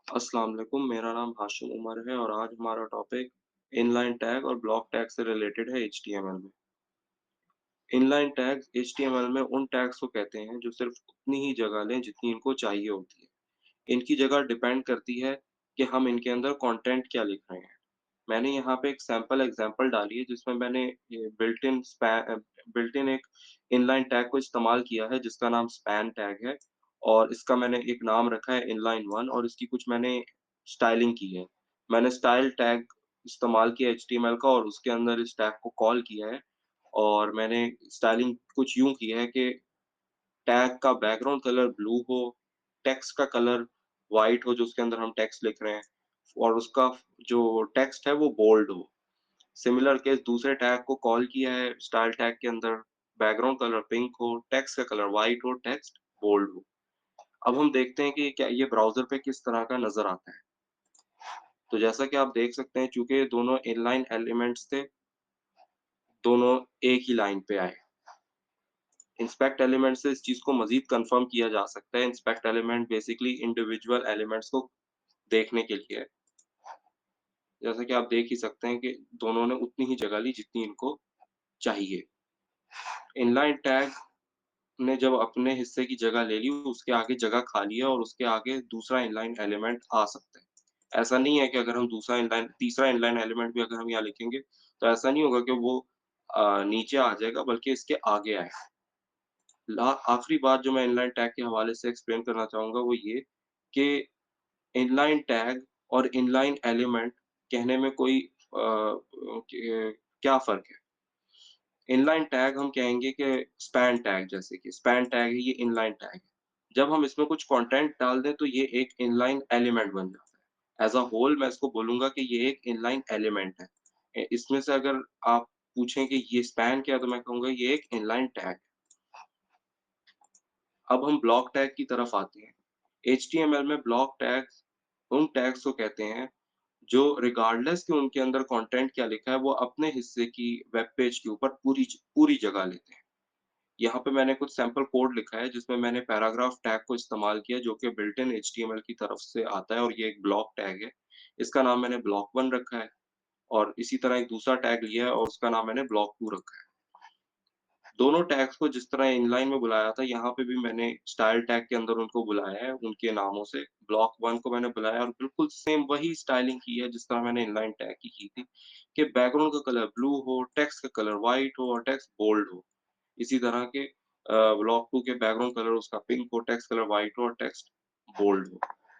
अस्सलाम वालेकुम, मेरा नाम हाशिम उमर है और आज हमारा टॉपिक इनलाइन टैग और ब्लॉक टैग से रिलेटेड है एचटीएमएल में। इनलाइन टैग्स एचटीएमएल में उन टैग्स को कहते हैं जो सिर्फ उतनी ही जगह लें जितनी इनको चाहिए होती है। इनकी जगह डिपेंड करती है कि हम इनके अंदर कंटेंट क्या लिख रहे हैं। मैंने यहाँ पे एक सैंपल एग्ज़ाम्पल डाली है जिसमें मैंने ये बिल्ट इन एक इनलाइन टैग को इस्तेमाल किया है जिसका नाम स्पैन टैग है और इसका मैंने एक नाम रखा है इनलाइन 1 और इसकी कुछ मैंने स्टाइलिंग की है। मैंने स्टाइल टैग इस्तेमाल किया एचटीएमएल का और उसके अंदर इस टैग को कॉल किया है और मैंने स्टाइलिंग कुछ यूँ की है कि टैग का बैकग्राउंड कलर ब्लू हो, टेक्स्ट का कलर व्हाइट हो जो उसके अंदर हम टेक्स्ट लिख रहे हैं और उसका जो टेक्स्ट है वो बोल्ड हो। सिमिलर केस दूसरे टैग को कॉल किया है स्टाइल टैग के अंदर बैकग्राउंड कलर पिंक हो, टेक्स्ट का कलर व्हाइट हो, टेक्स्ट बोल्ड हो। अब हम देखते हैं कि क्या ये ब्राउज़र पे किस तरह का नज़र आता है। तो जैसा कि आप देख सकते हैं चूँकि दोनों इनलाइन एलिमेंट्स थे, दोनों एक ही लाइन पे आए। इंस्पेक्ट एलिमेंट से इस चीज़ को मज़ीद कन्फर्म किया जा सकता है। Inspect element basically individual elements को देखने के लिए है। जैसा कि आप देख ही सकते हैं कि दोनों ने उतनी ही जगह ली जितनी इनको चाहिए। इनलाइन टैग ने जब अपने हिस्से की जगह ले ली, उसके आगे जगह खाली है और उसके आगे दूसरा इनलाइन एलिमेंट आ सकता है। ऐसा नहीं है कि अगर हम तीसरा इनलाइन एलिमेंट भी अगर हम यहाँ लिखेंगे, तो ऐसा नहीं होगा कि वो नीचे आ जाएगा बल्कि इसके आगे आएगा। आखिरी बात जो मैं इनलाइन टैग के हवाले से एक्सप्लेन करना चाहूँगा वो ये कि इनलाइन टैग और इनलाइन एलिमेंट कहने में कोई क्या फ़र्क है? इनलाइन टैग हम कहेंगे कि स्पैन टैग जैसे कि स्पैन टैग है, ये इनलाइन टैग है। जब हम इसमें कुछ कंटेंट डाल दें, तो ये एक इनलाइन एलिमेंट बन जाता है। एज़ अ होल मैं इसको बोलूँगा कि ये एक इनलाइन एलिमेंट है। इसमें से अगर आप पूछें कि ये स्पैन क्या है, तो मैं कहूँगा ये एक इनलाइन टैग है। अब हम ब्लॉक टैग की तरफ आते हैं। एचटीएमएल में ब्लॉक टैग्स उन टैग्स को कहते हैं, जो रिगार्डलेस कि उनके अंदर कंटेंट क्या लिखा है, वो अपने हिस्से की वेब पेज के ऊपर पूरी जगह लेते हैं। यहाँ पे मैंने कुछ सैंपल कोड लिखा है जिसमें मैंने पैराग्राफ टैग को इस्तेमाल किया जो कि बिल्ट इन एचटीएमएल की तरफ से आता है और ये एक ब्लॉक टैग है। इसका नाम मैंने ब्लॉक 1 रखा है और इसी तरह एक दूसरा टैग लिया है और उसका नाम मैंने ब्लॉक 2 रखा है। दोनों टैग्स को जिस तरह इनलाइन में बुलाया था, यहाँ पे भी मैंने स्टाइल टैग के अंदर उनको बुलाया है उनके नामों से। ब्लॉक 1 को मैंने बुलाया और बिल्कुल सेम वही स्टाइलिंग की है जिस तरह मैंने इनलाइन टैग की थी, कि बैकग्राउंड का कलर ब्लू हो, टेक्स्ट का कलर व्हाइट हो और टेक्स्ट बोल्ड हो। इसी तरह के ब्लॉक 2 के बैकग्राउंड कलर उसका पिंक हो, टेक्स्ट कलर व्हाइट हो और टेक्स्ट बोल्ड हो।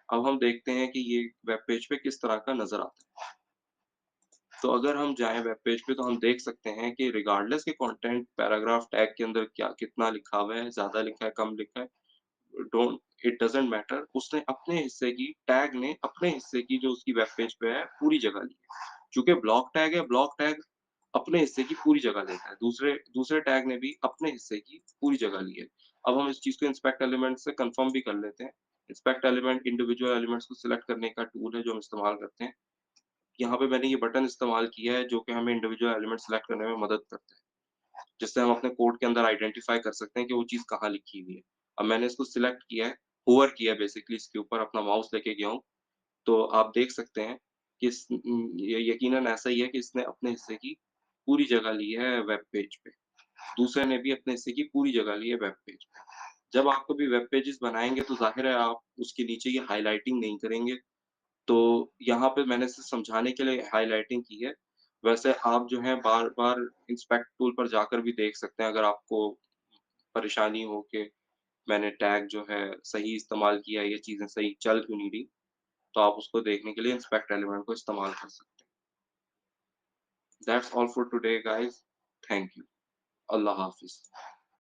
अब हम देखते हैं कि ये वेब पेज पे किस तरह का नज़र आता है। तो अगर हम जाएँ वेब पेज पे तो हम देख सकते हैं कि रिगार्डलेस के कंटेंट पैराग्राफ टैग के अंदर क्या कितना लिखा हुआ है, ज़्यादा लिखा है, कम लिखा है, डोंट इट डज़न्ट मैटर। उसने अपने हिस्से की टैग ने अपने हिस्से की जो उसकी वेब पेज पे है, पूरी जगह ली है। चूँकि ब्लॉक टैग है, ब्लॉक टैग अपने हिस्से की पूरी जगह लेता है। दूसरे दूसरे टैग ने भी अपने हिस्से की पूरी जगह ली है। अब हम इस चीज़ को इंस्पेक्ट एलिमेंट से कन्फर्म भी कर लेते हैं। इंस्पेक्ट एलिमेंट इंडिविजुअल एलिमेंट्स को सिलेक्ट करने का टूल है जो हम इस्तेमाल करते हैं। यहाँ पे मैंने ये बटन इस्तेमाल किया है जो कि हमें इंडिविजुअल एलिमेंट सेलेक्ट करने में मदद करता है, जिससे हम अपने कोड के अंदर आइडेंटिफ़ाई कर सकते हैं कि वो चीज़ कहाँ लिखी हुई है। अब मैंने इसको सिलेक्ट किया है, होवर किया है बेसिकली इसके ऊपर अपना माउस लेके गया हूँ, तो आप देख सकते हैं कि ये यकीनन ऐसा ही है कि इसने अपने हिस्से की पूरी जगह ली है वेब पेज पे। दूसरे ने भी अपने हिस्से की पूरी जगह ली है वेब पेज पे। जब आप कभी वेब पेजेज़ बनाएँगे तो ज़ाहिर है आप उसके नीचे ये हाइलाइटिंग नहीं करेंगे, तो यहाँ पे मैंने सिर्फ़ समझाने के लिए हाइलाइटिंग की है। वैसे आप जो है बार-बार इंस्पेक्ट टूल पर जाकर भी देख सकते हैं अगर आपको परेशानी हो कि मैंने टैग जो है सही इस्तेमाल किया है, ये चीज़ें सही चल क्यों नहीं रही, तो आप उसको देखने के लिए इंस्पेक्ट एलिमेंट को इस्तेमाल कर सकते हैं। That's all for today guys. Thank you. अल्लाह हाफ़िज़।